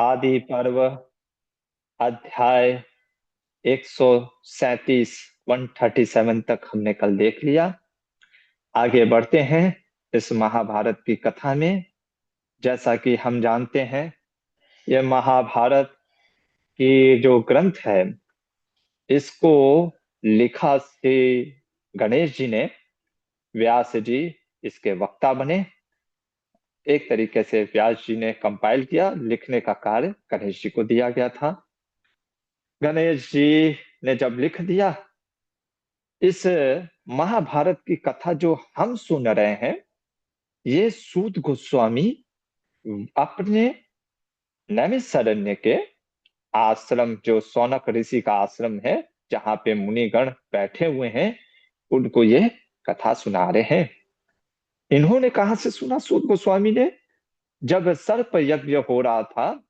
आदि पर्व अध्याय 137 137 तक हमने कल देख लिया। आगे बढ़ते हैं इस महाभारत की कथा में। जैसा कि हम जानते हैं, यह महाभारत की जो ग्रंथ है, इसको लिखा श्री गणेश जी ने। व्यास जी इसके वक्ता बने। एक तरीके से व्यास जी ने कंपाइल किया, लिखने का कार्य गणेश जी को दिया गया था। गणेश जी ने जब लिख दिया, इस महाभारत की कथा जो हम सुन रहे हैं, ये सूत गोस्वामी अपने नैमिषारण्य के आश्रम, जो सौनक ऋषि का आश्रम है, जहाँ पे मुनिगण बैठे हुए हैं, उनको ये कथा सुना रहे हैं। इन्होंने कहाँ से सुना? सूत गोस्वामी ने जब सर्प यज्ञ हो रहा था,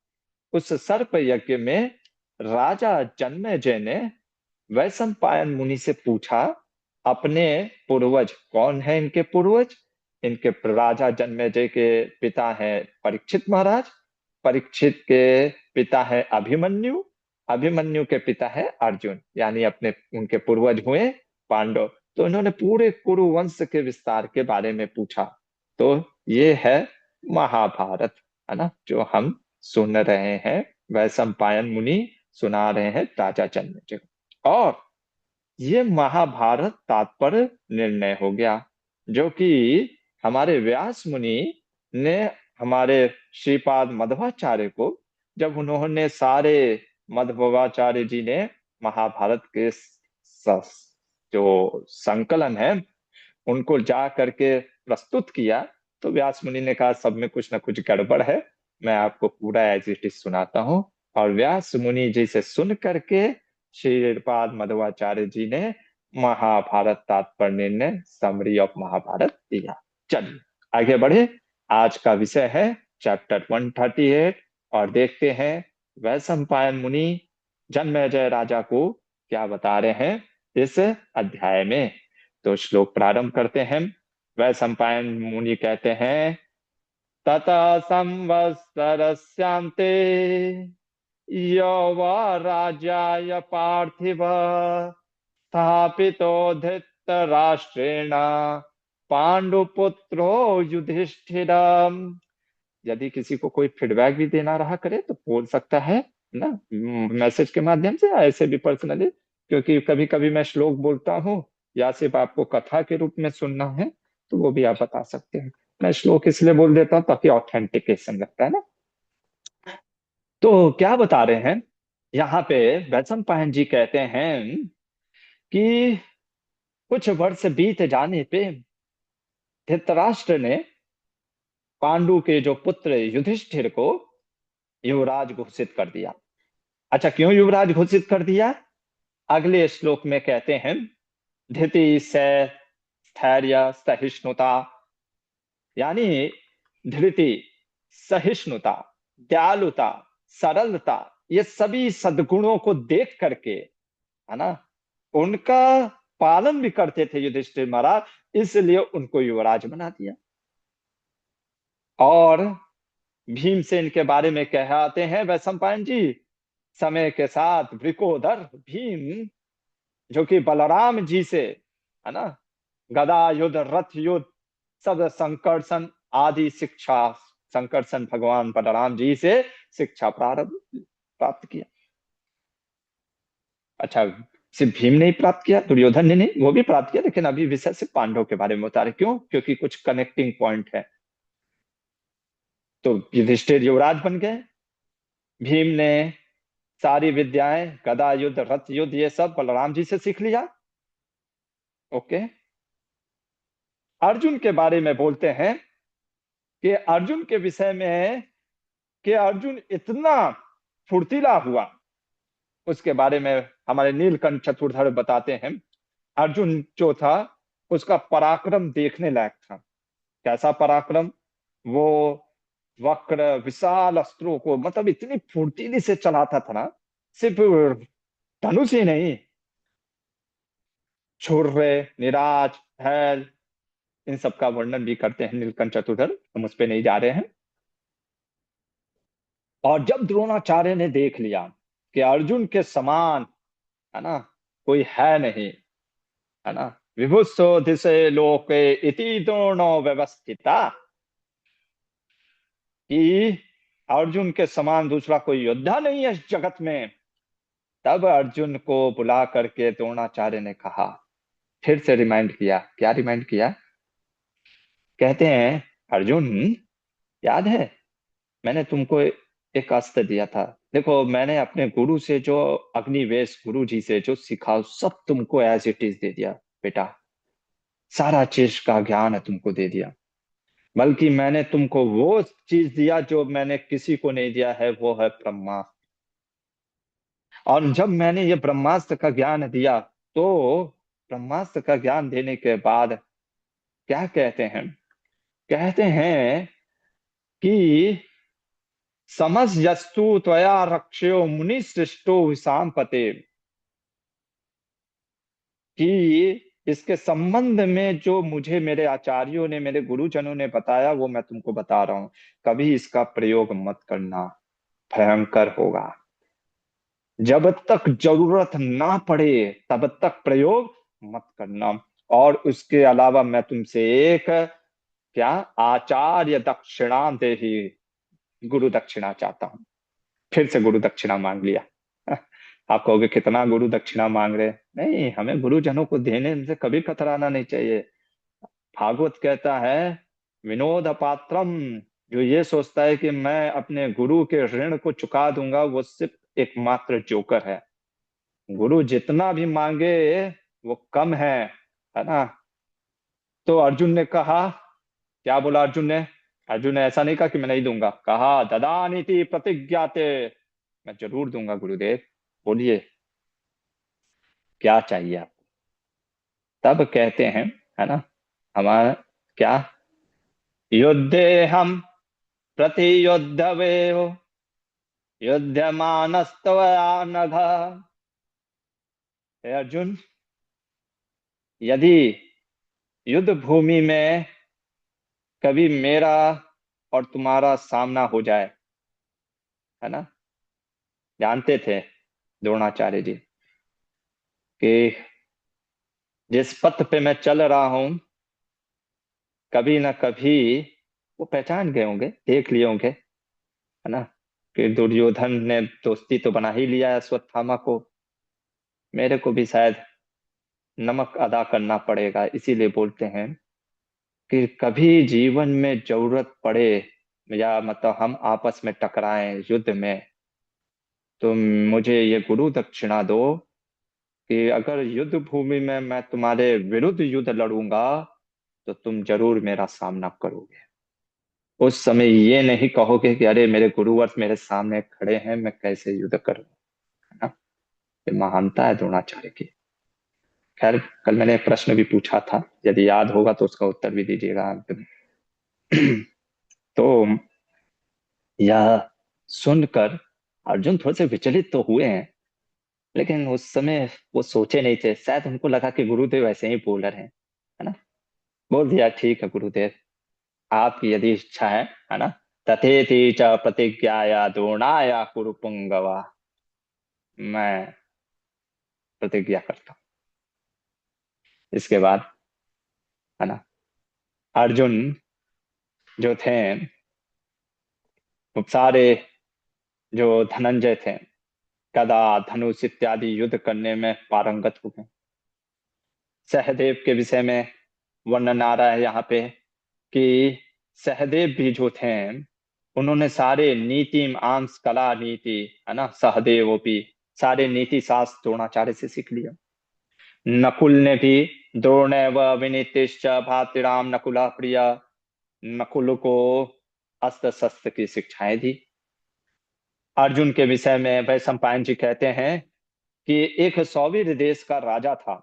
उस सर्प यज्ञ में राजा जन्मेजय ने वैशंपायन मुनि से पूछा, अपने पूर्वज कौन है? इनके पूर्वज, इनके राजा जन्मेजय के पिता हैं परीक्षित महाराज, परीक्षित के पिता है अभिमन्यु, अभिमन्यु के पिता है अर्जुन, यानी अपने उनके पूर्वज हुए पांडव। तो इन्होंने पूरे कुरु वंश के विस्तार के बारे में पूछा। तो ये है महाभारत, है ना, जो हम सुन रहे हैं। वैशंपायन मुनि सुना रहे हैं राजा जन्मेजय को। और ये महाभारत तात्पर्य निर्णय हो गया, जो कि हमारे व्यास मुनि ने हमारे श्रीपाद मध्वाचार्य को, जब उन्होंने सारे, मध्वाचार्य जी ने महाभारत के जो संकलन है, उनको जा करके प्रस्तुत किया, तो व्यास मुनि ने कहा सब में कुछ ना कुछ गड़बड़ है, मैं आपको पूरा एज इट इज सुनाता हूँ। और व्यास मुनि जी से सुन करके श्रीपाद मध्वाचार्य जी ने महाभारत तात्पर्य निर्णय, समरी ऑफ महाभारत दिया। चलिए आगे बढ़े। आज का विषय है चैप्टर 138, और देखते हैं वैशंपायन मुनि जन्मेजय राजा को क्या बता रहे हैं इस अध्याय में। तो श्लोक प्रारंभ करते हैं। वैशंपायन मुनि कहते हैं, तथा संवत्सरस्यान्ते यौवा राजाय पार्थिव स्थापितो धृतराष्ट्रेण पांडुपुत्रो युधिष्ठिर। यदि किसी को कोई फीडबैक भी देना रहा करे तो बोल सकता है ना, मैसेज के माध्यम से, या ऐसे भी पर्सनली, क्योंकि कभी कभी मैं श्लोक बोलता हूँ या सिर्फ आपको कथा के रूप में सुनना है, तो वो भी आप बता सकते हैं। मैं श्लोक इसलिए बोल देता हूँ ताकि ऑथेंटिकेशन लगता है ना। तो क्या बता रहे हैं यहाँ पे? वैशंपायन जी कहते हैं कि कुछ वर्ष बीत जाने पे धृतराष्ट्र ने पांडु के जो पुत्र युधिष्ठिर को युवराज घोषित कर दिया। अच्छा, क्यों युवराज घोषित कर दिया? अगले श्लोक में कहते हैं, धृति से स्थैर्य सहिष्णुता, यानी धृति, सहिष्णुता, दयालुता, सरलता, ये सभी सद्गुणों को देख करके, है ना, उनका पालन भी करते थे युधिष्ठिर महाराज, इसलिए उनको युवराज बना दिया। और भीमसेन के बारे में कहते हैं वैशंपायन जी, समय के साथ वृकोदर भीम, जो कि बलराम जी से, है ना, गदा युद्ध, रथ युद्ध, सब संकर्षण आदि शिक्षा, संकर्षण भगवान बलराम जी से शिक्षा प्रारंभ प्राप्त किया। अच्छा, सिर्फ भीम ने ही प्राप्त किया, दुर्योधन ने नहीं, वो भी प्राप्त किया, लेकिन अभी विषय से पांडव के बारे में बता रहे। क्यों? क्योंकि कुछ कनेक्टिंग पॉइंट है। तो युधिष्ठिर युवराज बन गए। भीम ने सारी विद्याएं, गदा युद्ध, रथ युद्ध, ये सब बलराम जी से सीख लिया। ओके। अर्जुन के बारे में बोलते हैं कि अर्जुन के विषय में है कि अर्जुन इतना फुर्तीला हुआ, उसके बारे में हमारे नीलकंठ चतुर्धर बताते हैं। अर्जुन जो था, उसका पराक्रम देखने लायक था। कैसा पराक्रम? वो वक्र विशाल अस्त्रों को, मतलब इतनी फुर्तीली से चलाता था ना, सिर्फ धनुष ही नहीं, छुर्रे, निराज, भैल, इन सब का वर्णन भी करते हैं नीलकंठ चतुर्धर, हम उस पे नहीं जा रहे हैं। और जब द्रोणाचार्य ने देख लिया कि अर्जुन के समान, है ना, कोई है नहीं, है ना, विभुसो दिशे लोके इति द्रोणो व्यवस्थिता, कि अर्जुन के समान दूसरा कोई योद्धा नहीं है इस जगत में। तब अर्जुन को बुला करके द्रोणाचार्य ने कहा, फिर से रिमाइंड किया। क्या रिमाइंड किया? कहते हैं, अर्जुन, याद है मैंने तुमको एक अस्त्र दिया था? देखो, मैंने अपने गुरु से जो, अग्निवेश गुरु जी से जो सीखा सब तुमको एज इट इज दे दिया बेटा। सारा चीज का ज्ञान है तुमको दे दिया। बल्कि मैंने तुमको वो चीज दिया जो मैंने किसी को नहीं दिया है, वो है ब्रह्मा। और जब मैंने ये ब्रह्मास्त्र का ज्ञान दिया, तो ब्रह्मास्त्र का ज्ञान देने के बाद क्या कहते हैं? कहते हैं कि समस्त त्वया रक्ष्यो मुनि सृष्टो विषाम पते, कि इसके संबंध में जो मुझे मेरे आचार्यों ने, मेरे गुरुजनों ने बताया, वो मैं तुमको बता रहा हूं। कभी इसका प्रयोग मत करना, भयंकर होगा। जब तक जरूरत ना पड़े तब तक प्रयोग मत करना। और उसके अलावा मैं तुमसे एक, क्या, आचार्य दक्षिणा दे ही, गुरु दक्षिणा चाहता हूं। फिर से गुरु दक्षिणा मांग लिया। आप कहोगे कितना गुरु दक्षिणा मांग रहे? नहीं, हमें गुरुजनों को देने से कभी कतराना नहीं चाहिए। भागवत कहता है, विनोद पात्रम, जो ये सोचता है कि मैं अपने गुरु के ऋण को चुका दूंगा, वो सिर्फ एकमात्र जोकर है। गुरु जितना भी मांगे वो कम है ना। तो अर्जुन ने कहा, क्या बोला अर्जुन ने? अर्जुन ने ऐसा नहीं कहा कि मैं नहीं दूंगा, कहा ददानीति प्रतिज्ञाते, मैं जरूर दूंगा गुरुदेव। बोलिए क्या चाहिए आप? तब कहते हैं, है ना, हमारा क्या, युद्धे हम प्रतियुद्धवे युद्धमानस्तवया नघ। हे अर्जुन, यदि युद्ध भूमि में कभी मेरा और तुम्हारा सामना हो जाए, है ना, जानते थे द्रोणाचार्य जी कि जिस पथ पे मैं चल रहा हूं, कभी ना कभी वो पहचान गए होंगे, देख लिए होंगे, है ना, कि दुर्योधन ने दोस्ती तो बना ही लिया है अश्वत्थामा को। मेरे को भी शायद नमक अदा करना पड़ेगा, इसीलिए बोलते हैं कि कभी जीवन में जरूरत पड़े, या मतलब हम आपस में टकराएं युद्ध में, तो मुझे ये गुरु दक्षिणा दो कि अगर युद्ध भूमि में मैं तुम्हारे विरुद्ध युद्ध लड़ूंगा, तो तुम जरूर मेरा सामना करोगे। उस समय ये नहीं कहोगे कि अरे मेरे गुरुवर मेरे सामने खड़े हैं, मैं कैसे युद्ध करूं, है ना। ये महानता है द्रोणाचार्य की। खैर, कल मैंने एक प्रश्न भी पूछा था, यदि याद होगा तो उसका उत्तर भी दीजिएगा अंत में। तो यह सुनकर अर्जुन थोड़े से विचलित तो हुए हैं, लेकिन उस समय वो सोचे नहीं थे। शायद उनको लगा कि गुरुदेव ऐसे ही बोल रहे हैं, है ना। बोल दिया, ठीक है गुरुदेव, आपकी यदि इच्छा है ना, तथेति च प्रतिज्ञाया द्रोणाया कुरु पुंगवा, मैं प्रतिज्ञा करता हूँ। इसके बाद, है ना, अर्जुन जो थे, वो सारे, जो धनंजय थे, गदा धनुष इत्यादि युद्ध करने में पारंगत हो गए। सहदेव के विषय में वर्णन आ रहा है यहाँ पे कि सहदेव भी जो थे, उन्होंने सारे नीति आंश कला नीति, है ना, सहदेव भी सारे नीति शास्त्र द्रोणाचार्य से सीख लिया। नकुल ने भी द्रोणेव विनीतिश्च भातृराम नकुला प्रिय, नकुल को अस्त्र शस्त्र की शिक्षाएं दी। अर्जुन के विषय में वैशंपायन जी कहते हैं कि एक सौवीर देश का राजा था,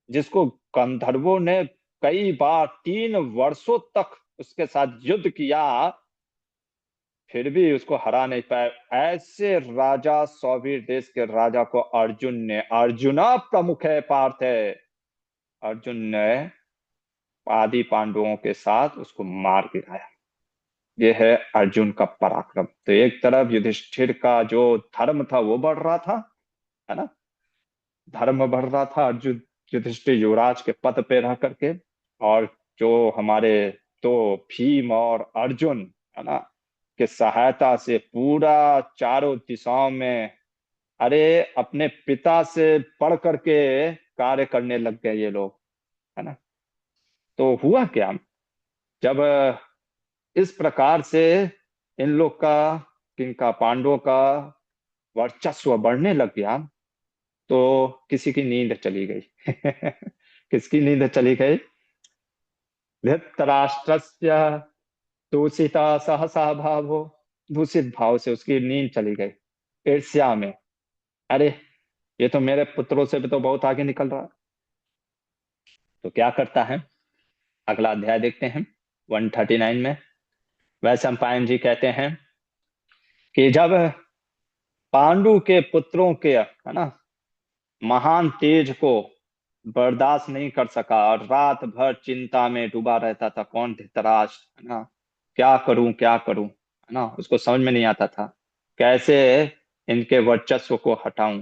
जिसको गंधर्वों ने कई बार 3 वर्षों तक उसके साथ युद्ध किया, फिर भी उसको हरा नहीं पाए। ऐसे राजा, सौवीर देश के राजा को अर्जुन ने, अर्जुना प्रमुख है पार्थ है, अर्जुन ने आदि पांडवों के साथ उसको मार गिराया। ये है अर्जुन का पराक्रम। तो एक तरफ युधिष्ठिर का जो धर्म था वो बढ़ रहा था, है ना, धर्म बढ़ रहा था, अर्जुन युधिष्ठिर युवराज के पद पे रह करके, और जो हमारे तो भीम और अर्जुन, है ना, के सहायता से पूरा चारों दिशाओं में, अरे अपने पिता से बढ़ करके कार्य करने लग गए ये लोग, है ना। तो हुआ क्या, जब इस प्रकार से इन लोग का, किनका, पांडवों का वर्चस्व बढ़ने लग गया, तो किसी की नींद चली गई। किसकी नींद चली गई? धृतराष्ट्रस्य दूषिता सहसा भावो, दूषित भाव से उसकी नींद चली गई, ईर्ष्या में। अरे ये तो मेरे पुत्रों से भी तो बहुत आगे निकल रहा है। तो क्या करता है, अगला अध्याय देखते हैं 139 में। वैशंपायन जी कहते हैं कि जब पांडु के पुत्रों के, है ना, महान तेज को बर्दाश्त नहीं कर सका और रात भर चिंता में डूबा रहता था, कौन? धृतराष्ट्र, है ना। क्या करूं क्या करूं, है ना, उसको समझ में नहीं आता था कैसे इनके वर्चस्व को हटाऊं,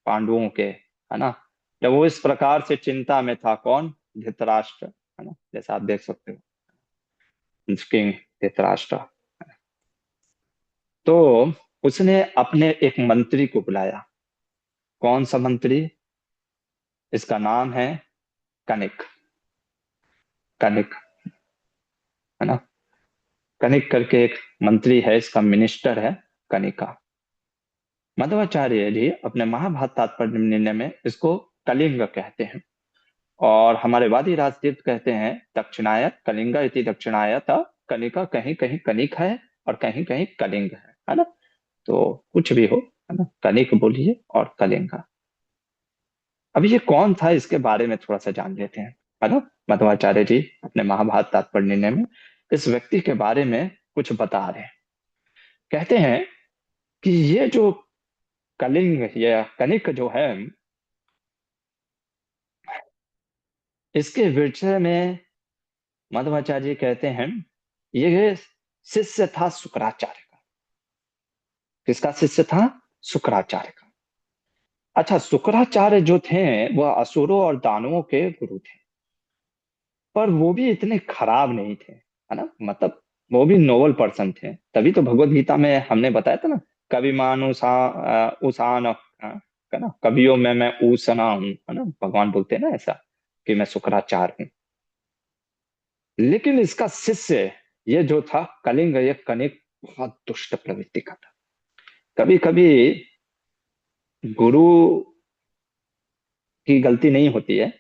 पांडवों के, है ना। जब वो इस प्रकार से चिंता में था, कौन? धृतराष्ट्र, है ना, जैसा आप देख सकते हो, किंग धृतराष्ट्र। तो उसने अपने एक मंत्री को बुलाया। कौन सा मंत्री? इसका नाम है कनिक। कनिक, है ना, कनिक करके एक मंत्री है, इसका मिनिस्टर है कनिका। मध्वाचार्य जी अपने महाभारत तात्पर्य निर्णय में इसको कलिंग कहते हैं, और हमारे वादी राजतीर्थ कहते हैं दक्षिणायत कलिंगा इति दक्षिणायत, कनिका कहीं कहीं कनिक है और कहीं कहीं कलिंग है ना। तो कुछ भी हो, है ना, कनिक बोलिए और कलिंगा। अभी ये कौन था, इसके बारे में थोड़ा सा जान लेते हैं, है ना। मध्वाचार्य जी अपने महाभारत तात्पर्य निर्णय में इस व्यक्ति के बारे में कुछ बता रहे हैं। कहते हैं कि ये जो कलिंग या कनिक जो है, इसके विषय में मध्वाचार्य कहते हैं ये शिष्य था शुक्राचार्य का। किसका शिष्य था? शुक्राचार्य का। अच्छा, शुक्राचार्य जो थे वह असुरों और दानवों के गुरु थे, पर वो भी इतने खराब नहीं थे, है ना, मतलब वो भी नोबल पर्सन थे। तभी तो भगवत गीता में हमने बताया था ना, कवि मान उसान, है ना, कवियों में मैं ऊसना हूं, है ना, भगवान बोलते हैं ना ऐसा, कि मैं शुक्राचार्य हूँ। लेकिन इसका शिष्य ये जो था कलिंग, ये कनिक, बहुत दुष्ट प्रवृत्ति का था। कभी कभी गुरु की गलती नहीं होती है,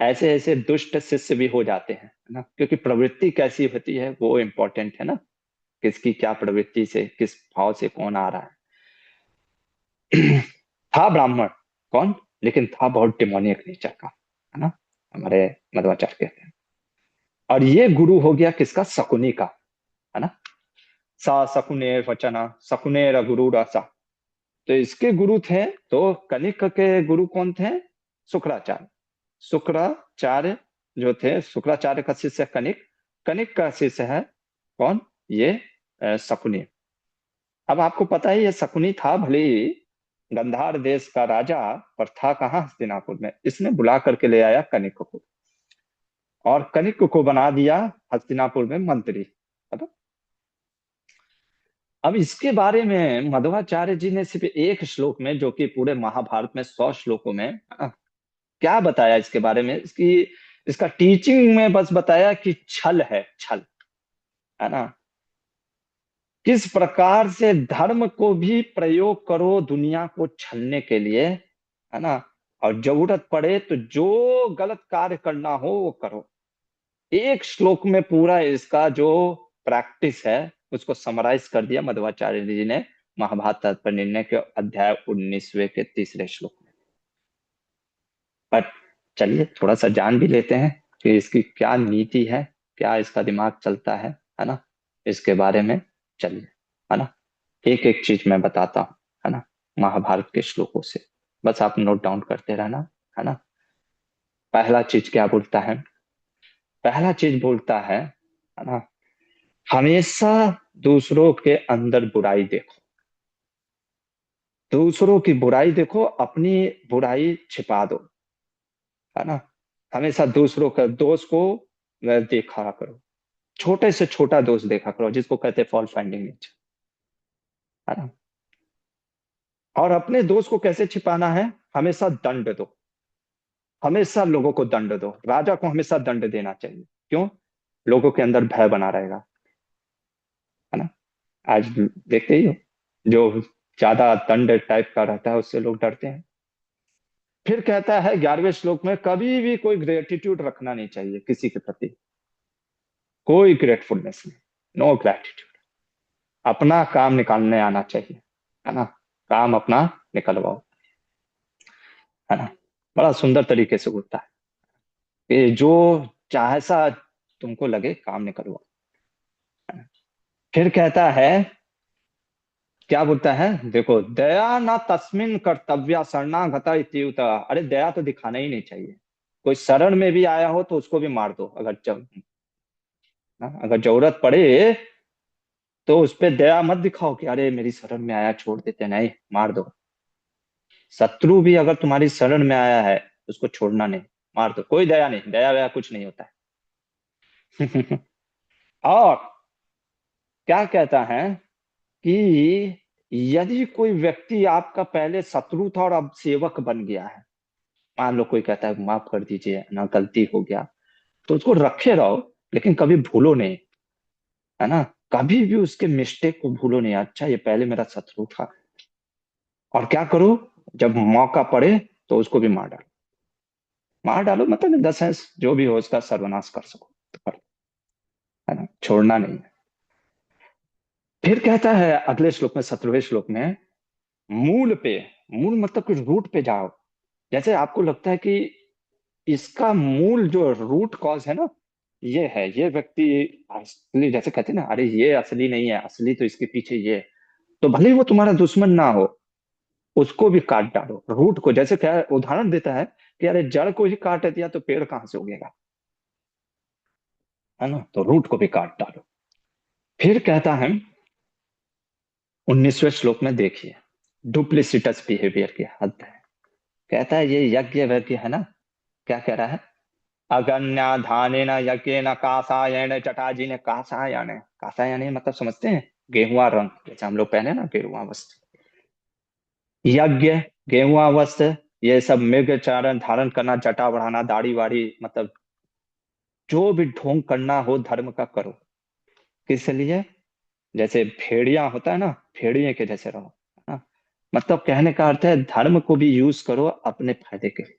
ऐसे ऐसे दुष्ट शिष्य भी हो जाते हैं, है ना, क्योंकि प्रवृत्ति कैसी होती है वो इम्पोर्टेंट है ना, किसकी क्या प्रवृत्ति से, किस भाव से कौन आ रहा है। था ब्राह्मण, कौन, लेकिन था बहुत डिमोनियक नेचर का, है ना, हमारे मध्वाचार्य कहते हैं। और ये गुरु हो गया किसका? शकुनी का, है ना। सा शकुने वचना शकुने गुरु रसा। तो इसके गुरु थे, तो कनिक के गुरु कौन थे? शुक्राचार्य। शुक्राचार्य जो थे, शुक्राचार्य का शिष्य कनिक, कनिक का शिष्य है कौन? ये शकुनी। अब आपको पता ही है, शकुनी था भले ही गंधार देश का राजा, पर था कहाँ? हस्तिनापुर में। इसने बुला करके ले आया कनिक को, और कनिक को बना दिया हस्तिनापुर में मंत्री, है ना। अब इसके बारे में मध्वाचार्य जी ने सिर्फ एक श्लोक में, जो कि पूरे महाभारत में 100 श्लोकों में, क्या बताया इसके बारे में, इसकी, इसका टीचिंग में बस बताया कि छल है, छल, है ना। किस प्रकार से धर्म को भी प्रयोग करो दुनिया को छलने के लिए, है ना, और जरूरत पड़े तो जो गलत कार्य करना हो वो करो। एक श्लोक में पूरा इसका जो प्रैक्टिस है उसको समराइज कर दिया मध्वाचार्य जी ने महाभारत तात्पर्य निर्णय के अध्याय 19वें के तीसरे श्लोक में। पर चलिए थोड़ा सा जान भी लेते हैं कि इसकी क्या नीति है, क्या इसका दिमाग चलता है ना, इसके बारे में। चलिए, है ना, एक एक चीज मैं बताता हूँ, है ना, महाभारत के श्लोकों से। बस आप नोट डाउन करते रहना, है ना। पहला चीज क्या बोलता है? पहला चीज बोलता है ना, हमेशा दूसरों के अंदर बुराई देखो, दूसरों की बुराई देखो, अपनी बुराई छिपा दो, है ना। हमेशा दूसरों का दोष को देखा करो, छोटे से छोटा दोष देखा करो, जिसको कहते हैं फॉल्ट फाइंडिंग नेचर, है ना। और अपने दोष को कैसे छिपाना है? हमेशा दंड दो, हमेशा लोगों को दंड दो, राजा को हमेशा दंड देना चाहिए। क्यों? लोगों के अंदर भय बना रहेगा, है ना। आज देखते ही हो, जो ज्यादा दंड टाइप का रहता है उससे लोग डरते हैं। फिर कहता है 11वें श्लोक में, कभी भी कोई ग्रेटिट्यूड रखना नहीं चाहिए किसी के प्रति, कोई ग्रेटफुलनेस नहीं, नो ग्रेटिट्यूड। अपना काम निकालने आना चाहिए, है ना। काम अपना निकलवाओ, है ना। बड़ा सुंदर तरीके से होता है कि जो चाहे सा तुमको लगे काम निकलवाओ, है ना? फिर कहता है, क्या बोलता है देखो, दया ना तस्मिन कर्तव्य शरणागता इत्युत। अरे दया तो दिखाना ही नहीं चाहिए, कोई शरण में भी आया हो तो उसको भी मार दो, अगर जब ना, अगर जरूरत पड़े तो उस पे दया मत दिखाओ कि अरे मेरी शरण में आया छोड़ देते, नहीं, मार दो। शत्रु भी अगर तुम्हारी शरण में आया है, उसको छोड़ना नहीं, मार दो, कोई दया नहीं, दया वया कुछ नहीं होता है। और क्या कहता है कि यदि कोई व्यक्ति आपका पहले शत्रु था और अब सेवक बन गया है, मान लो कोई कहता है माफ कर दीजिए ना, गलती हो गया, तो उसको रखे रहो, लेकिन कभी भूलो नहीं, है ना। कभी भी उसके मिस्टेक को भूलो नहीं, अच्छा ये पहले मेरा शत्रु था। और क्या करो, जब मौका पड़े तो उसको भी मार डालो, मार डालो मतलब इन द सेंस जो भी हो उसका सर्वनाश कर सको तो कर लो, है ना, छोड़ना नहीं है। फिर कहता है अगले श्लोक में, 17वें श्लोक में, मूल पे, मूल मतलब कि रूट पे जाओ। जैसे आपको लगता है कि इसका मूल जो रूट कॉज है ना, ये है, ये व्यक्ति असली, जैसे कहते हैं ना, अरे ये असली नहीं है, असली तो इसके पीछे ये है। तो भले ही वो तुम्हारा दुश्मन ना हो, उसको भी काट डालो, रूट को। जैसे क्या उदाहरण देता है कि अरे जड़ को ही काट दिया तो पेड़ कहाँ से उगेगा, है ना। तो रूट को भी काट डालो। फिर कहता है 19वें श्लोक में, देखिए डुप्लिसिटस बिहेवियर की हद है। कहता है ये यज्ञ वैज्ञ है ना, क्या कह रहा है, अगन्या धानेन यज्ञेन कासायन, जटाजी ने कासायन, कासायन मतलब समझते हैं, गेहुआ रंग, जैसे हम लोग पहने ना गेरुआ वस्त्र, यज्ञ, गेहुआ वस्त्र, ये सब मृग चारण धारण करना, जटा बढ़ाना, दाढ़ी वाड़ी, मतलब जो भी ढोंग करना हो धर्म का करो। किस लिए? जैसे भेड़िया होता है ना, भेड़िए के जैसे रहो, है ना। मतलब कहने का अर्थ है धर्म को भी यूज करो अपने फायदे के लिए,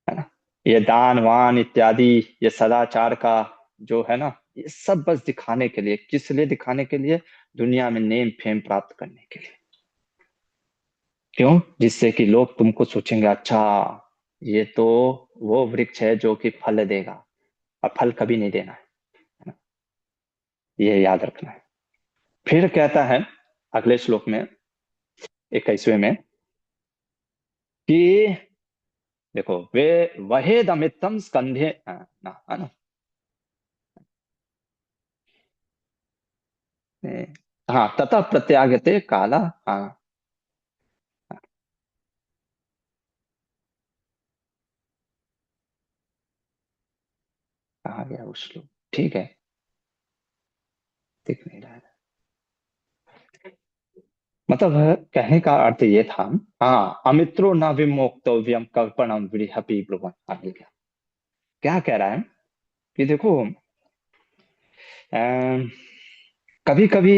है ना। ये दान वान इत्यादि, ये सदाचार का जो है ना, ये सब बस दिखाने के लिए, किस लिए दिखाने के लिए? दुनिया में नेम फेम प्राप्त करने के लिए। क्यों? जिससे कि लोग तुमको सोचेंगे, अच्छा ये तो वो वृक्ष है जो कि फल देगा, और फल कभी नहीं देना है ना? ये याद रखना है। फिर कहता है अगले श्लोक में, 21वें में, कि देखो वे वहेद अमितम स्कंधे, ना, है ना। हाँ, ततः प्रत्यागते काला, हाँ, कहा गया वो श्लोक, ठीक है, दिख नहीं रहा है। मतलब कहने का अर्थ ये था, हाँ, अमित्रो न विमोक्तव्यम कल्पनम विहपि ब्रुवन्, आगे क्या कह रहा है कि देखो, कभी कभी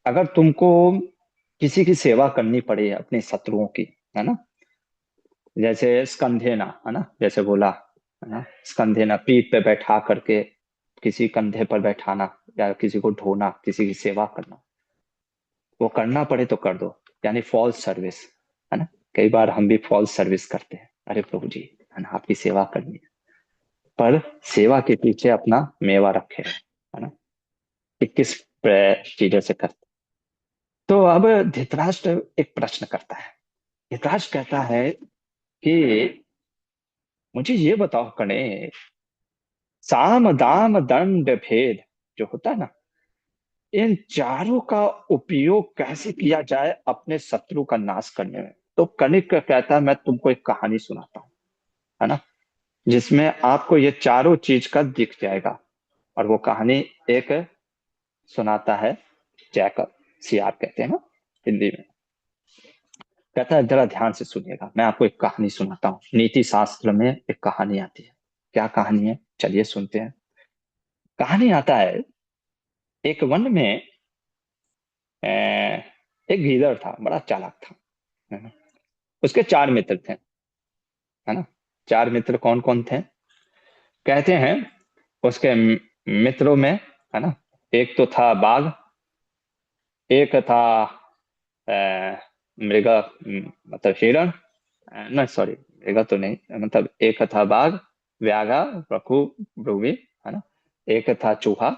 अगर तुमको किसी की सेवा करनी पड़े अपने शत्रुओं की, है ना, जैसे स्कंधेना, है ना, जैसे बोला, है ना, स्कंधेना पीठ पे बैठा करके किसी कंधे पर बैठाना, या किसी को ढोना, किसी की सेवा करना, वो करना पड़े तो कर दो, यानी फॉल्स सर्विस, है ना। कई बार हम भी फॉल्स सर्विस करते हैं, अरे प्रभु जी, है ना, आपकी सेवा करनी है, पर सेवा के पीछे अपना मेवा रखे, है ना, कि किस चीजों से करते। तो अब धृतराष्ट्र एक प्रश्न करता है, धृतराष्ट्र कहता है कि मुझे ये बताओ कणे, साम दाम दंड भेद, जो होता है ना, इन चारों का उपयोग कैसे किया जाए अपने शत्रु का नाश करने में। तो कनिष्क कहता है मैं तुमको एक कहानी सुनाता हूँ, है ना, जिसमें आपको ये चारों चीज का दिख जाएगा। और वो कहानी एक सुनाता है जैकब, सियार कहते हैं ना हिंदी में। कहता है जरा ध्यान से सुनिएगा, मैं आपको एक कहानी सुनाता हूँ। नीति शास्त्र में एक कहानी आती है। क्या कहानी है, चलिए सुनते हैं। कहानी आता है, एक वन में अ, एक गीदड़ था, बड़ा चालाक था, है ना। उसके चार मित्र थे, है ना। चार मित्र कौन कौन थे, कहते हैं उसके मित्रों में, है ना, एक तो था बाघ, एक था मृग, मतलब हिरण, नहीं सॉरी, मृग तो नहीं, मतलब एक था बाघ, व्याघ्र, रघु, भृगु, है ना। एक था चूहा,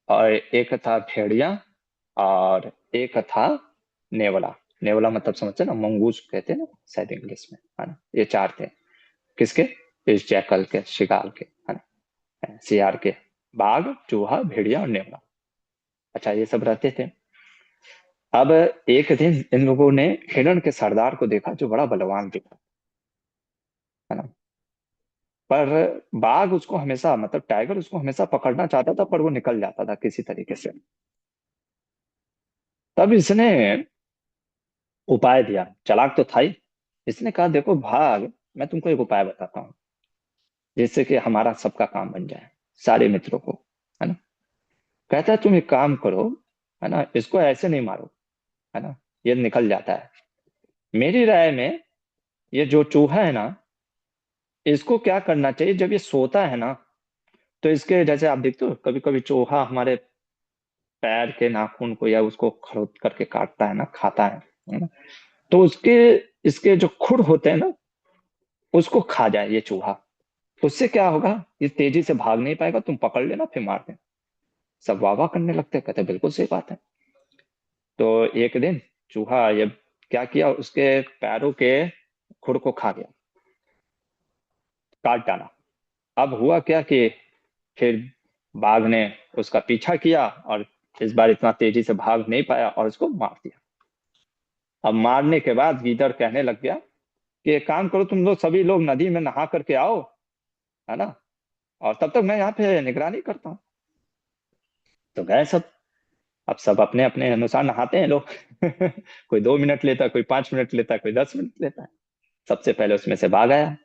और एक था भेड़िया, और एक था नेवला। नेवला मतलब समझते ना, मंगूस कहते हैं ना शायद इंग्लिश में, है ना। ये चार थे, किसके, इस जैकल के, शिकार के, है ना, सियार के। बाघ, चूहा, भेड़िया और नेवला। अच्छा, ये सब रहते थे। अब एक दिन इन लोगों ने हिरण के सरदार को देखा, जो बड़ा बलवान दिखा, है ना। पर बाघ उसको हमेशा, मतलब टाइगर उसको हमेशा पकड़ना चाहता था, पर वो निकल जाता था किसी तरीके से। तब इसने उपाय दिया, चालाक तो था ही। इसने कहा देखो भाग, मैं तुमको एक उपाय बताता हूँ, जिससे कि हमारा सबका काम बन जाए, सारे मित्रों को, है ना। कहता है तुम एक काम करो, है ना, इसको ऐसे नहीं मारो, है ना, ये निकल जाता है। मेरी राय में ये जो चूहा है ना, इसको क्या करना चाहिए, जब ये सोता है ना, तो इसके जैसे आप देखते हो कभी कभी चूहा हमारे पैर के नाखून को या उसको खरोच करके काटता है ना, खाता है ना। तो उसके, इसके जो खुर होते हैं ना, उसको खा जाए ये चूहा। उससे क्या होगा, ये तेजी से भाग नहीं पाएगा, तुम पकड़ लेना फिर मार देना। सब वाह वाह करने लगते हैं, कहते बिल्कुल सही बात है। तो एक दिन चूहा ये क्या किया, उसके पैरों के खुर को खा गया, काट डाला। अब हुआ क्या कि फिर बाघ ने उसका पीछा किया, और इस बार इतना तेजी से भाग नहीं पाया और उसको मार दिया। अब मारने के बाद गीदड़ कहने लग गया कि एक काम करो, तुम लोग सभी लोग नदी में नहा करके आओ, है ना, और तब तक मैं यहाँ पे निगरानी करता हूँ। तो गए सब। अब सब अपने अपने अनुसार नहाते हैं लोग कोई 2 मिनट लेता है, कोई 5 मिनट लेता है, कोई 10 मिनट लेता है। सबसे पहले उसमें से बाघ आया।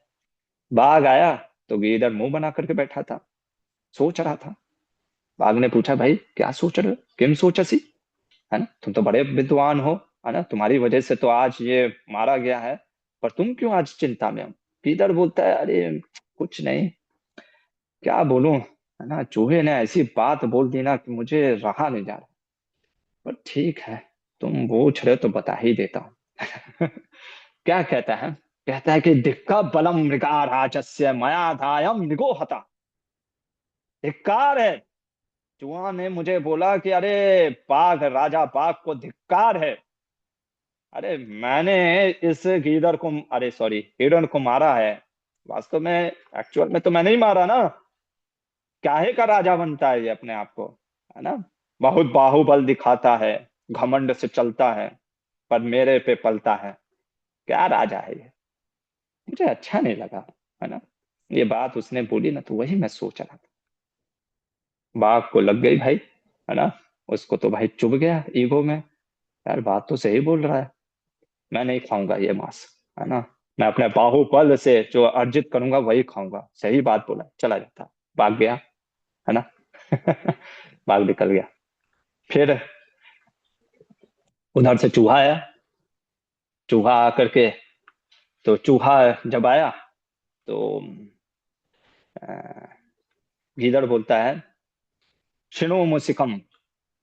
बाघ आया तो गीदड़ मुंह बना करके बैठा था, सोच रहा था। बाघ ने पूछा भाई क्या सोच रहे हो, किम सोचसी, है ना, तुम तो बड़े विद्वान हो, है ना, तुम्हारी वजह से तो आज ये मारा गया है, पर तुम क्यों आज चिंता में हो। गीदड़ बोलता है अरे कुछ नहीं, क्या बोलूं, है ना, चूहे ने ऐसी बात बोल दी ना कि मुझे रहा नहीं जा रहा। पर ठीक है, तुम पूछ रहे हो तो बता ही देता हूँ क्या कहता है, कहता है कि धिक्का बलम मृगा राजस्य मया धायम निगोहता। धिक्कार है, चूहा ने मुझे बोला कि अरे बाघ, राजा बाघ को धिक्कार है, अरे मैंने इस गीदड़ को, अरे सॉरी हिरण को मारा है। वास्तव में एक्चुअल में तो मैंने ही मारा ना, काहे का राजा बनता है ये अपने आप को, है ना, बहुत बाहुबल दिखाता है, घमंड से चलता है, पर मेरे पे पलता है, क्या राजा है ये। मुझे अच्छा नहीं लगा, है ना, ये बात उसने बोली ना, तो वही मैं सोच रहा था। बाघ को लग गई भाई, है ना, उसको तो भाई चुभ गया ईगो में, यार बात तो सही बोल रहा है, मैं नहीं खाऊंगा ये मांस, है ना, मैं अपने बाहुबल से जो अर्जित करूंगा वही खाऊंगा, सही बात बोला, चला जाता, भाग गया, है ना भाग निकल गया। फिर उधर से चूहा आया। चूहा आकर के, तो चूहा जब आया तो अ, गीदड़ बोलता है शिनो मुसिकम,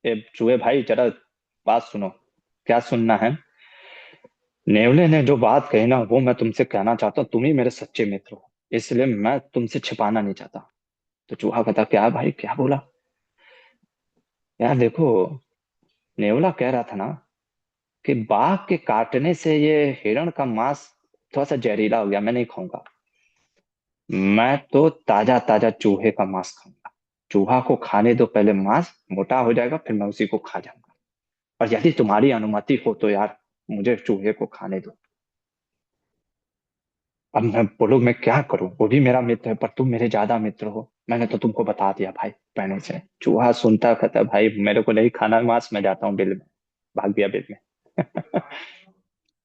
ए चूहे भाई जरा बात सुनो। क्या सुनना है, नेवले ने जो बात कही ना, वो मैं तुमसे कहना चाहता हूँ, तुम ही मेरे सच्चे मित्र हो, इसलिए मैं तुमसे छिपाना नहीं चाहता। तो चूहा कहता क्या भाई क्या बोला। यार देखो, नेवला कह रहा था ना कि बाघ के काटने से ये हिरण का मांस थोड़ा सा जहरीला हो गया, मैं नहीं खाऊंगा, मैं तो ताजा ताजा चूहे का मांस खाऊंगा, चूहा को खाने दो पहले, मांस मोटा हो जाएगा, फिर मैं उसी को खा जाऊंगा। और यदि तुम्हारी अनुमति हो तो यार मुझे चूहे को खाने दो। अब मैं बोलूं मैं क्या करूं, वो भी मेरा मित्र है, पर तुम मेरे ज्यादा मित्र हो, मैंने तो तुमको बता दिया भाई पहले से। चूहा सुनता कहता भाई मेरे को नहीं खाना मांस, मैं जाता हूँ बिल में। भाग गया बिल में।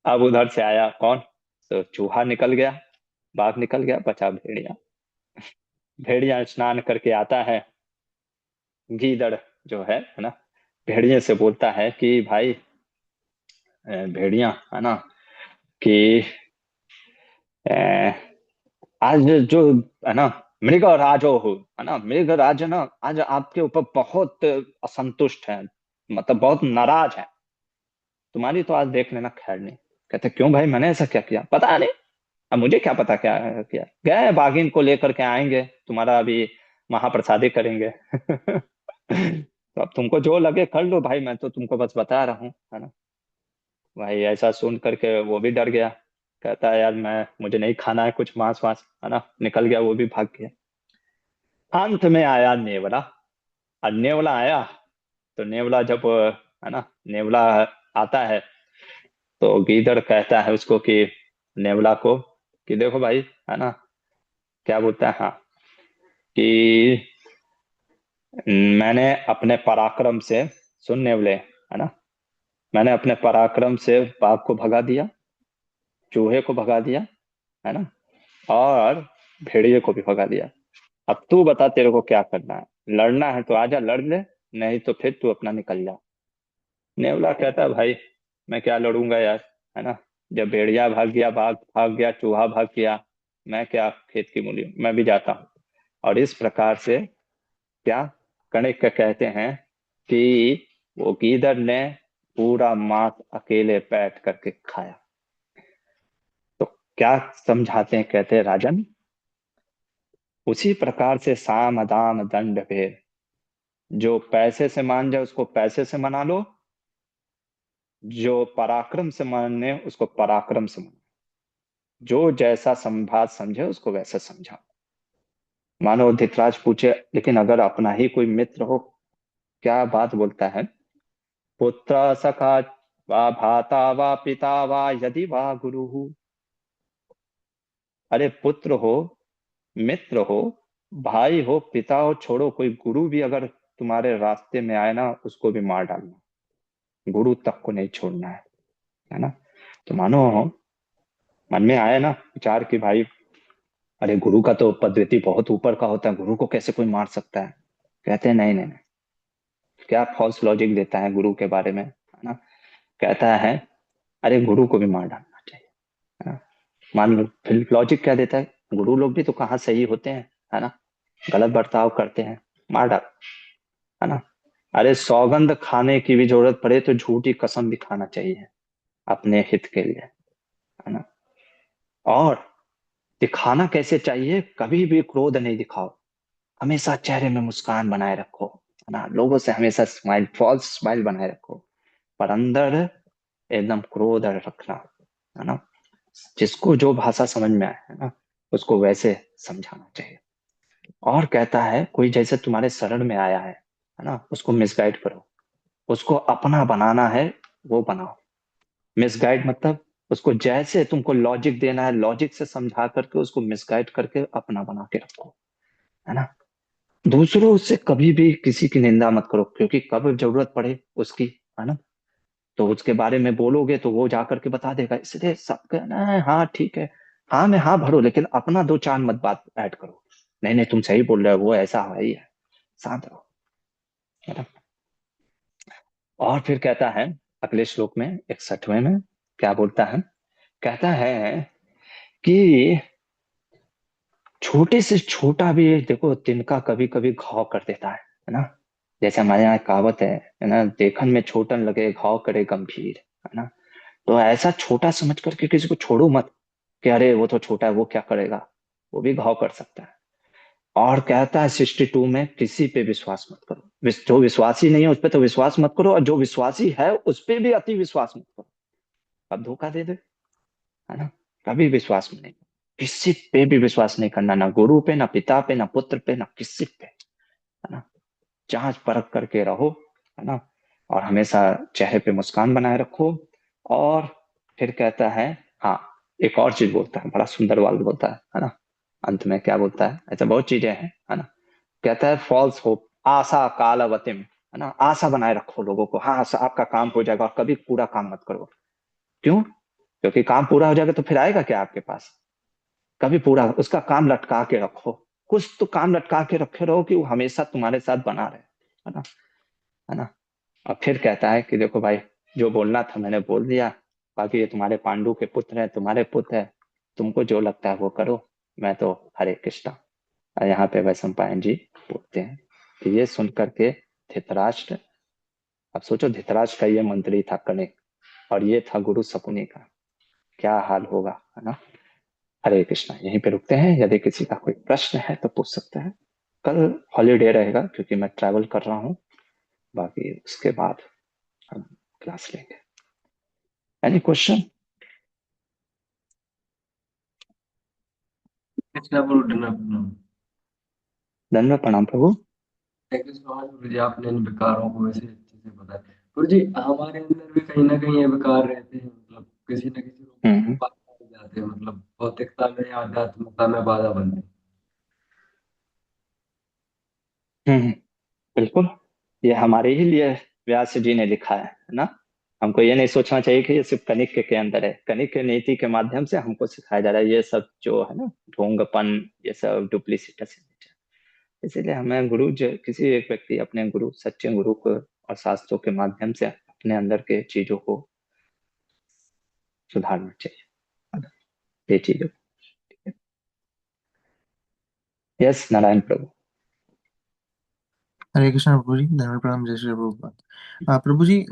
अब उधर से आया कौन, तो चूहा निकल गया, बाघ निकल गया, बचा भेड़िया। भेड़िया स्नान करके आता है, गीदड़ जो है ना, भेड़िए से बोलता है कि भाई भेड़िया है ना, कि अ, आज जो है ना मृग राजो हो, है ना, मृग राज ना आज आपके ऊपर बहुत असंतुष्ट है, मतलब बहुत नाराज है। तुम्हारी तो आज देख लेना खैर नहीं। कहते क्यों भाई, मैंने ऐसा क्या किया, पता नहीं। अब मुझे क्या पता क्या किया, गए बागिन को लेकर के आएंगे, तुम्हारा अभी महाप्रसादी करेंगे। तो अब तुमको जो लगे कर लो भाई, मैं तो तुमको बस बता रहा हूँ, है ना। भाई ऐसा सुन करके वो भी डर गया, कहता है यार मैं मुझे नहीं खाना है कुछ मांस वांस, है ना, निकल गया, वो भी भाग गया। अंत में आया नेवला। और नेवला आया, तो नेवला जब है ना, नेवला आता है, तो गीदड़ कहता है उसको कि नेवला को कि देखो भाई, है ना, क्या बोलता है, हाँ, कि मैंने अपने पराक्रम से, सुन नेवले, है ना, मैंने अपने पराक्रम से बाघ को भगा दिया, चूहे को भगा दिया, है ना, और भेड़िए को भी भगा दिया। अब तू बता तेरे को क्या करना है, लड़ना है तो आजा लड़ ले, नहीं तो फिर तू अपना निकल जा। नेवला कहता है भाई मैं क्या लड़ूंगा यार, है ना, जब भेड़िया भाग गया, बाघ भाग गया, चूहा भाग गया, मैं क्या खेत की मूली हूं, मैं भी जाता हूँ। और इस प्रकार से क्या कणिक कहते हैं कि वो गीदड़ ने पूरा मांस अकेले बैठ करके खाया। तो क्या समझाते हैं, कहते हैं राजन, उसी प्रकार से साम दाम दंड भेद, जो पैसे से मान जाए उसको पैसे से मना लो, जो पराक्रम से माने उसको पराक्रम से मानो, जो जैसा संवाद समझे उसको वैसा समझाओ। मानो धृतराज पूछे लेकिन अगर अपना ही कोई मित्र हो, क्या बात बोलता है, पुत्र सखा वा भ्राता वा पिता वा यदि वा गुरु, अरे पुत्र हो, मित्र हो, भाई हो, पिता हो, छोड़ो कोई गुरु भी अगर तुम्हारे रास्ते में आए ना, उसको भी मार डालना, गुरु तक को नहीं छोड़ना है ना। तो मानो मन में आया ना विचार कि भाई अरे गुरु का तो पद्धति बहुत ऊपर का होता है, गुरु को कैसे कोई मार सकता है। कहते हैं नहीं नहीं नहीं, क्या फॉल्स लॉजिक देता है गुरु के बारे में, है ना। कहता है अरे गुरु को भी मार डालना चाहिए, है ना। मान लो फिर लॉजिक क्या देता है, गुरु लोग भी तो कहाँ सही होते हैं, है ना, गलत बर्ताव करते हैं, मार डाल, है ना। अरे सौगंध खाने की भी जरूरत पड़े तो झूठी कसम भी खाना चाहिए अपने हित के लिए, है ना। और दिखाना कैसे चाहिए, कभी भी क्रोध नहीं दिखाओ, हमेशा चेहरे में मुस्कान बनाए रखो, है ना, लोगों से हमेशा स्माइल, फॉल्स स्माइल बनाए रखो, पर अंदर एकदम क्रोध रखना, है ना। जिसको जो भाषा समझ में आए, है ना, उसको वैसे समझाना चाहिए। और कहता है कोई जैसे तुम्हारे शरण में आया है ना, उसको मिसगाइड करो, उसको अपना बनाना है वो बनाओ। मिसगाइड मतलब उसको जैसे तुमको लॉजिक देना है, लॉजिक से समझा करके उसको मिसगाइड करके अपना बना के रखो, है ना। दूसरों से कभी भी किसी की निंदा मत करो, क्योंकि कब जरूरत पड़े उसकी, है ना, तो उसके बारे में बोलोगे तो वो जा करके बता देगा, इसलिए सब कहना है हाँ ठीक है, हाँ में हाँ भरो, लेकिन अपना दो चार मत बात ऐड करो, नहीं नहीं तुम सही बोल रहे हो, वो ऐसा है ही है, शांत रहो, है ना। और फिर कहता है अगले श्लोक में 61वें में क्या बोलता है, कहता है कि छोटे से छोटा भी देखो तिनका कभी कभी घाव कर देता है ना। जैसे हमारे यहाँ एक कहावत है ना, देखन में छोटन लगे घाव करे गंभीर, है ना। तो ऐसा छोटा समझ करके किसी को छोड़ो मत कि अरे वो तो छोटा है वो क्या करेगा, वो भी घाव कर सकता है। और कहता है 62 में किसी पे विश्वास मत करो, जो विश्वासी नहीं है उस पर तो विश्वास मत करो, और जो विश्वासी है उस पर भी अति विश्वास मत करो, अब धोखा दे दे, है ना। कभी विश्वास में नहीं, किसी पे भी विश्वास नहीं करना, ना गुरु पे, ना पिता पे, ना पुत्र पे, ना किसी पे, है ना। जांच परख करके रहो, है ना, और हमेशा चेहरे पे मुस्कान बनाए रखो। और फिर कहता है, हाँ, एक और चीज बोलता है, बड़ा सुंदर बात बोलता है ना। अंत में क्या बोलता है, ऐसा बहुत चीजें हैं, है ना। कहता है फॉल्स होप, आशा कालवतिम, है ना, आशा बनाए रखो लोगों को, हाँ आपका काम हो जाएगा, और कभी पूरा काम मत करो। क्यों? क्योंकि काम पूरा हो जाएगा तो फिर आएगा क्या आपके पास? कभी पूरा उसका काम लटका के रखो, कुछ तो काम लटका के रखे रहो कि वो हमेशा तुम्हारे साथ बना रहे, है ना, है ना। और फिर कहता है कि देखो भाई, जो बोलना था मैंने बोल दिया, बाकी ये तुम्हारे पांडु के पुत्र हैं, तुम्हारे पुत्र हैं, तुमको जो लगता है वो करो, मैं तो हरे कृष्णा। और यहाँ पे वैशंपायन जी बोलते हैं कि ये सुन करके धृतराष्ट्र, अब सोचो धृतराष्ट्र का ये मंत्री था कनिक, और ये था गुरु शकुनी का, क्या हाल होगा, है ना। हरे कृष्णा। यहीं पे रुकते हैं, यदि किसी का कोई प्रश्न है तो पूछ सकते हैं। कल हॉलीडे रहेगा क्योंकि मैं ट्रैवल कर रहा हूँ, बाकी उसके बाद हम क्लास लेंगे। Any question? कृष्णा गुरु डना। धन्यवाद, प्रणाम प्रभु। थैंक यू सो मच गुरु जी, आपने इन विकारों को वैसे अच्छे से बताया। गुरु जी, हमारे अंदर भी कहीं ना कहीं ये विकार रहते हैं, मतलब किसी न किसी रूप में हम्म बाधा आ जाते हैं, मतलब भौतिकता में आध्यात्मिकता में बाधा बनते हैं। हम्म, बिल्कुल। ये हमारे ही लिए व्यास जी ने लिखा है ना। हमको ये नहीं सोचना चाहिए कि ये सिर्फ कनिक के अंदर है, कनिक के नीति के माध्यम से हमको सिखाया जा रहा है ये सब जो है ना, ढोंगपन, ये सब डुप्लीसिटस। इसीलिए हमें गुरु जो किसी एक व्यक्ति अपने गुरु, सच्चे गुरु को और शास्त्रों के माध्यम से अपने अंदर के चीजों को सुधारना चाहिए, ये चीजों। यस नारायण प्रभु। हरे कृष्ण प्रभु जी, धन्यवाद प्रणाम, जय श्री प्रभुपाद। प्रभु जी,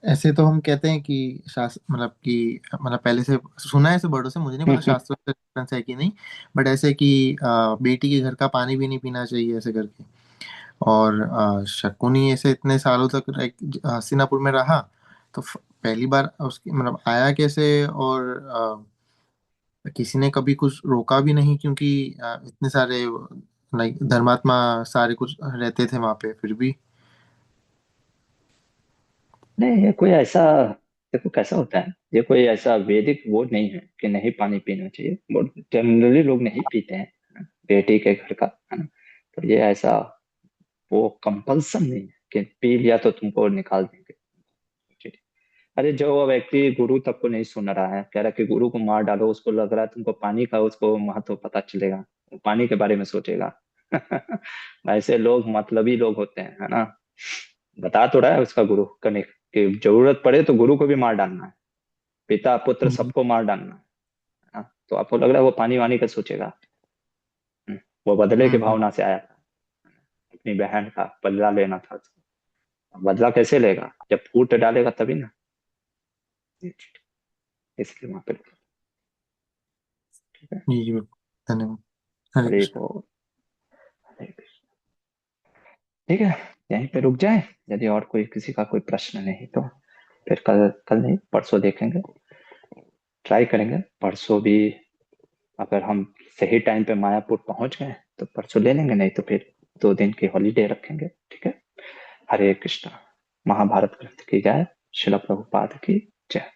ऐसे तो हम कहते हैं कि शास्त्र मतलब कि मतलब पहले से सुना है, ऐसे बड़ों से, मुझे नहीं पता शास्त्रों से रेफरेंस है कि नहीं, बट ऐसे कि बेटी के घर का पानी भी नहीं पीना चाहिए ऐसे करके। और शकुनी ऐसे इतने सालों तक हस्तिनापुर में रहा, तो पहली बार उसकी मतलब आया कैसे, और किसी ने कभी कुछ रोका भी नहीं, क्योंकि इतने सारे लाइक धर्मात्मा सारे कुछ रहते थे वहां पे फिर भी। नहीं, ये कोई ऐसा, देखो कैसा होता है, ये कोई ऐसा वैदिक वो नहीं है कि नहीं पानी पीना चाहिए, वो जनरली लोग नहीं पीते हैं, है ना, बेटी के घर का, है ना। तो ये ऐसा वो कंपल्सन नहीं है कि पी लिया तो तुमको निकाल देंगे। अरे जो वो व्यक्ति गुरु तक को नहीं सुन रहा है, कह रहा है कि गुरु को मार डालो, उसको लग रहा है तुमको पानी का उसको महत्व पता चलेगा, वो पानी के बारे में सोचेगा। ऐसे लोग मतलबी लोग होते हैं, है ना। बता तो रहा है उसका गुरु कनिक कि जरूरत पड़े तो गुरु को भी मार डालना है, पिता पुत्र हम्म, सबको मार डालना है ना। तो आपको लग रहा है वो पानी वानी का सोचेगा? वो बदले की हम्म, भावना से आया था, अपनी बहन का बदला लेना था उसको। बदला कैसे लेगा, जब फूट डालेगा तभी ना। इसलिए वहां पे लिखा, ठीक है। जी जी बिल्कुल, धन्यवाद। हरे हरे कृष्ण। बोल, हरे कृष्ण। ठीक है, यहीं पे रुक जाए, यदि और कोई किसी का कोई प्रश्न नहीं तो फिर कल, कल नहीं परसों देखेंगे, ट्राई करेंगे परसों भी। अगर हम सही टाइम पे मायापुर पहुंच गए तो परसों ले लेंगे, नहीं तो फिर 2 दिन की हॉलीडे रखेंगे, ठीक है। हरे कृष्णा। महाभारत ग्रंथ की जय। शिला प्रभुपाद की जय।